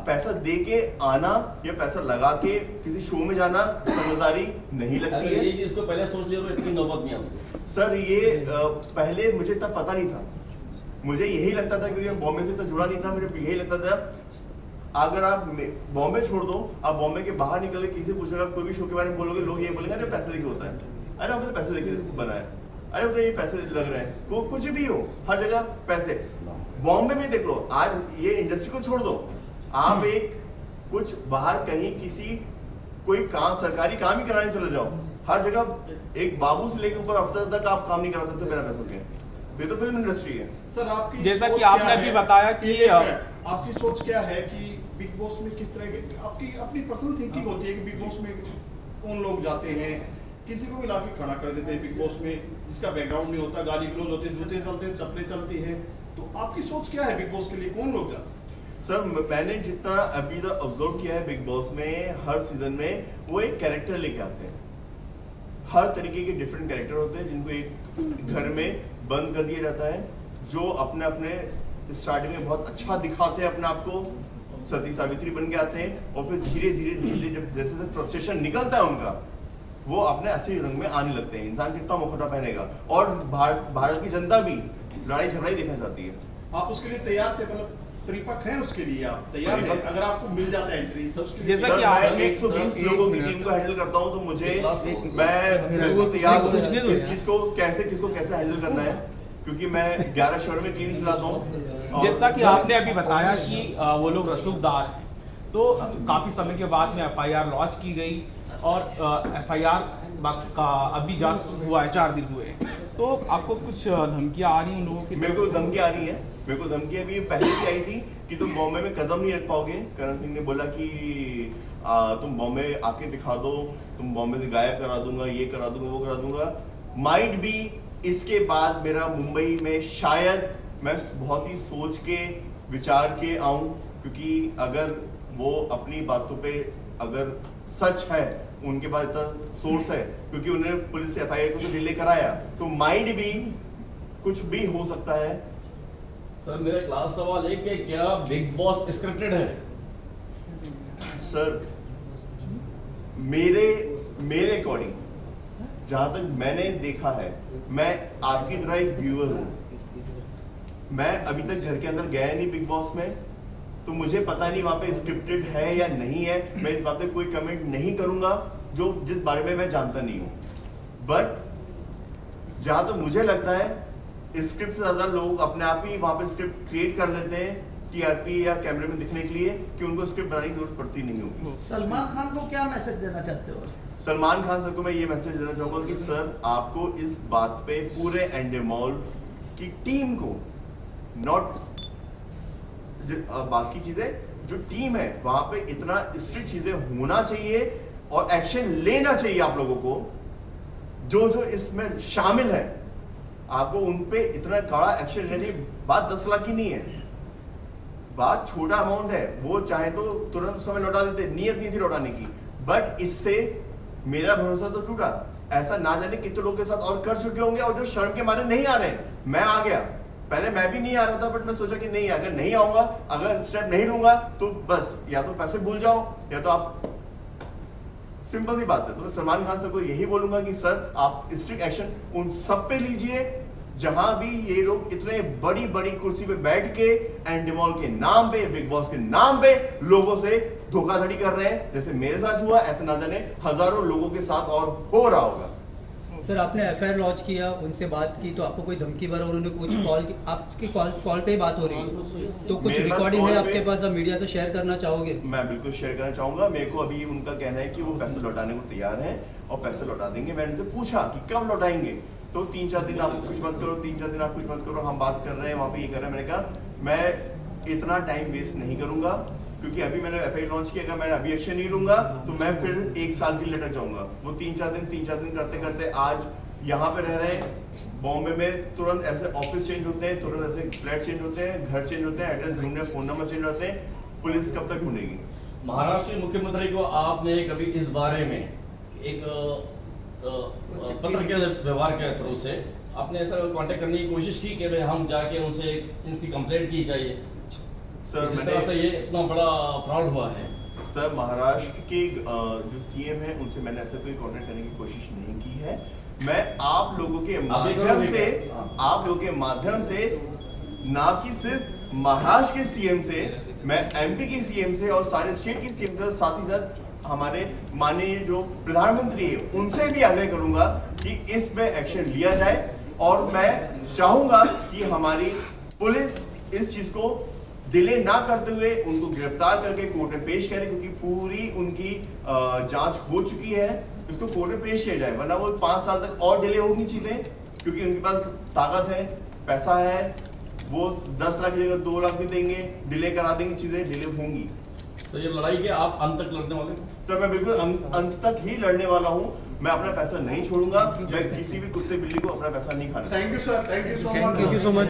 पैसा देके आना या पैसा लगा के किसी शो में जाना समझदारी नहीं लगती अगर है। ये चीज को पहले सोच लिया तो इतनी नौबत नहीं आती। सर ये पहले मुझे इतना पता नहीं था, मुझे यही लगता था क्योंकि मैं बॉम्बे से तो जुड़ा नहीं था, मुझे यही लगता था अगर आप बॉम्बे छोड़ दो, आप बॉम्बे के बाहर निकल के किसी पूछेगा, कोई भी शो के बारे में बोलोगे, लोग ये बोलेंगे अरे पैसे देके होता है, अरे आपने पैसे देके बना है, अरे वो तो ये पैसे लग रहे हैं, वो कुछ भी हो, हर जगह पैसे। बॉम्बे में देख लो, आज ये इंडस्ट्री को छोड़ दो, आप एक कुछ बाहर कहीं किसी कोई काम, सरकारी काम ही कराने चले जाओ, हर जगह एक बाबू से लेकर ऊपर अफसर तक आप काम नहीं करा सकते बिना पैसों के। ये तो फिल्म इंडस्ट्री है। सर आपकी जैसा सोच कि आपने क्या अभी है? बताया कि आपकी सोच क्या है कि बिग बॉस में किस तरह के, आपकी अपनी पर्सनल थिंकिंग होती है कि बिग बॉस में कौन लोग जाते हैं, किसी को भी लाके खड़ा कर देते हैं बिग बॉस में जिसका बैकग्राउंड नहीं होता, गाली गलौज होती है, जूते चलते हैं, चप्पलें चलती है, तो आपकी सोच क्या है बिग बॉस के लिए, कौन लोग जाते हैं? सर मैंने जितना अभी तक ऑब्जर्व किया है बिग बॉस में, हर सीजन में वो एक कैरेक्टर लेके आते हैं। हर तरीके के डिफरेंट कैरेक्टर होते हैं जिनको एक घर में बंद कर दिया जाता है, जो अपने अपने स्टार्टिंग में बहुत अच्छा दिखाते हैं अपने आप को, सती सावित्री बन के आते हैं, और फिर धीरे धीरे धीरे जब जैसे जैसे फ्रस्ट्रेशन निकलता है उनका, वो अपने असली रंग में आने लगते हैं। इंसान कितना मुखौटा पहनेगा, और भारत की जनता भी लड़ाई झगड़ाई देखना चाहती है। आप उसके लिए तैयार थे, मतलब परिपक्व हैं उसके लिए, आप तैयार हैं परिपक्व। अगर आपको मिल जाता है एंट्री? जैसा सर, कि मैं आपने 120 लोगों की टीम को हैंडल करता हूं, तो मुझे मैं बिल्कुल तैयार हूं इस चीज को कैसे किसको कैसे हैंडल करना है, क्योंकि मैं 11 शहर में टीम चलाता हूं। जैसा कि आपने अभी बताया कि वो लोग रसूखदार हैं, तो काफी समय के बाद में एफआईआर लॉन्च की गई और एफआईआर का अभी जस्ट हुआ है, 4 दिन हुए हैं, तो आपको कुछ धमकियां आ रही हैं उन लोगों की? मेरे को धमकी आ रही है, मेरे को धमकी अभी पहले भी आई थी कि तुम बॉम्बे में कदम नहीं रख पाओगे। करण सिंह ने बोला कि तुम बॉम्बे आके दिखा दो, तुम बॉम्बे से गायब करा दूंगा, ये करा दूंगा, वो करा दूंगा। माइट भी इसके बाद मेरा मुंबई में शायद मैं बहुत ही सोच के विचार के आऊं, क्योंकि अगर वो अपनी बातों पे अगर सच है, उनके पास इतना सोर्स है, क्योंकि उन्होंने पुलिस से एफआईआर को तो डिले कराया, तो माइट भी कुछ भी हो सकता है। सर मेरा क्लास सवाल है कि क्या बिग बॉस स्क्रिप्टेड है? सर मेरे अकॉर्डिंग जहां तक मैंने देखा है, मैं आपकी तरह एक व्यूअर हूं, मैं अभी तक घर के अंदर गया नहीं बिग बॉस में, तो मुझे पता नहीं वहां पे स्क्रिप्टेड है या नहीं है। मैं इस बात पे कोई कमेंट नहीं करूंगा जो जिस बारे में मैं जानता नहीं हूं। बट जहां तक मुझे लगता है, स्क्रिप्ट से ज्यादा लोग अपने आप ही वहां पे स्क्रिप्ट क्रिएट कर लेते हैं टीआरपी या कैमरे में दिखने के लिए, कि उनको स्क्रिप्ट बनाने की जरूरत पड़ती नहीं होगी। सलमान खान को क्या मैसेज देना चाहते हो? सलमान खान सर को मैं ये मैसेज देना चाहूंगा कि सर आपको इस बात पे पूरे एंडेमॉल की टीम को, नॉट बाकी चीजें, जो टीम है वहां पे इतना स्ट्रिक्ट चीजें होना चाहिए और एक्शन लेना चाहिए आप लोगों को, जो जो इसमें शामिल है, आपको उन पे इतना कड़ा एक्शन लेना चाहिए। बात 10 लाख की नहीं है, बात छोटा अमाउंट है, वो चाहे तो तुरंत उस समय लौटा देते, नियत नहीं थी लौटाने की, बट इससे मेरा भरोसा तो टूटा। ऐसा ना जाने कितने लोगों के साथ और कर चुके होंगे, और जो शर्म के मारे नहीं आ रहे। मैं आ गया, पहले मैं भी नहीं आ रहा था, बट मैं सोचा कि नहीं, अगर नहीं आऊंगा, अगर स्टेप नहीं लूंगा तो बस या तो पैसे भूल जाओ या तो आप, सिंपल सी बात है। तो मैं सलमान खान सर को यही बोलूंगा कि सर आप स्ट्रिक्ट एक्शन उन सब पे लीजिए जहां भी ये लोग इतने बड़ी बड़ी कुर्सी पे बैठ के एंडीमॉल के नाम पे, बिग बॉस के नाम पे लोगों से धोखाधड़ी कर रहे हैं। जैसे मेरे साथ हुआ, ऐसे ना जाने हजारों लोगों के साथ और हो रहा होगा। सर आपने एफआईआर लॉन्च किया, उनसे बात की तो आपको कोई धमकी भरा, उन्होंने कुछ कॉल, आपकी कॉल पे ही बात हो रही है, तो कुछ मेरे पास रिकॉर्डिंग है कॉल पे- आपके पास, आप मीडिया से शेयर करना चाहोगे? मैं बिल्कुल शेयर करना चाहूंगा। मेरे को अभी उनका कहना है कि वो पैसे लौटाने को तैयार हैं और पैसे लौटा देंगे। मैंने उनसे पूछा कि कब लौटाएंगे, तो 3-4 दिन आप कुछ मत करो, 3-4 दिन आप कुछ मत करो, हम बात कर रहे हैं, वहाँ पे ये कर रहे हैं। मैंने कहा मैं इतना टाइम वेस्ट नहीं करूंगा, क्योंकि अभी मैंने एफआईआर लॉन्च किया, अगर मैं अभी एक्शन नहीं लूंगा तो मैं फिर 1 साल के लिए लटक जाऊंगा। वो 3-4 दिन करते करते आज यहाँ पे रह रहे हैं, बॉम्बे में तुरंत ऐसे ऑफिस चेंज होते हैं, तुरंत ऐसे फ्लैट चेंज होते हैं, घर चेंज होते हैं, एड्रेस ढूंढने, फोन नंबर चेंज होते हैं। पुलिस कब तक ढूंढेगी? महाराष्ट्र के मुख्यमंत्री को आपने कभी इस बारे में एक पत्र के व्यवहार के थ्रू से आपने ऐसा कांटेक्ट करने की कोशिश की कि भाई हम जाके उनसे इनकी कंप्लेंट की जाए? सर जिस तरह से ये इतना बड़ा फ्रॉड हुआ है। सर महाराष्ट्र के जो सीएम है उनसे मैंने ऐसा कोई कांटेक्ट करने की कोशिश नहीं की है। मैं आप लोगों के माध्यम से, आप लोगों के माध्यम से, ना कि सिर्फ महाराष्ट्र के सीएम से, मैं एमपी के सीएम से और सारे स्टेट के सीएम से, साथ ही साथ हमारे माननीय जो प्रधानमंत्री है उनसे भी आग्रह करूंगा कि इस पे एक्शन लिया जाए। और मैं चाहूंगा कि हमारी पुलिस इस चीज को डिले ना करते हुए उनको गिरफ्तार करके कोर्ट में पेश करे, क्योंकि पूरी उनकी जांच हो चुकी है। इसको कोर्ट में पेश किया जाए, वरना वो 5 साल तक और डिले होगी चीजें, क्योंकि उनके पास ताकत है, पैसा है, वो 10 लाख की जगह 2 लाख भी देंगे, डिले करा देंगे, चीजें डिले होंगी। तो ये लड़ाई के आप अंत तक लड़ने वाले? सर मैं बिल्कुल अंत तक ही लड़ने वाला हूँ। मैं अपना पैसा नहीं छोड़ूंगा, मैं किसी भी कुत्ते बिल्ली को अपना पैसा नहीं खाने। Thank you sir, thank you so much. Thank you so much.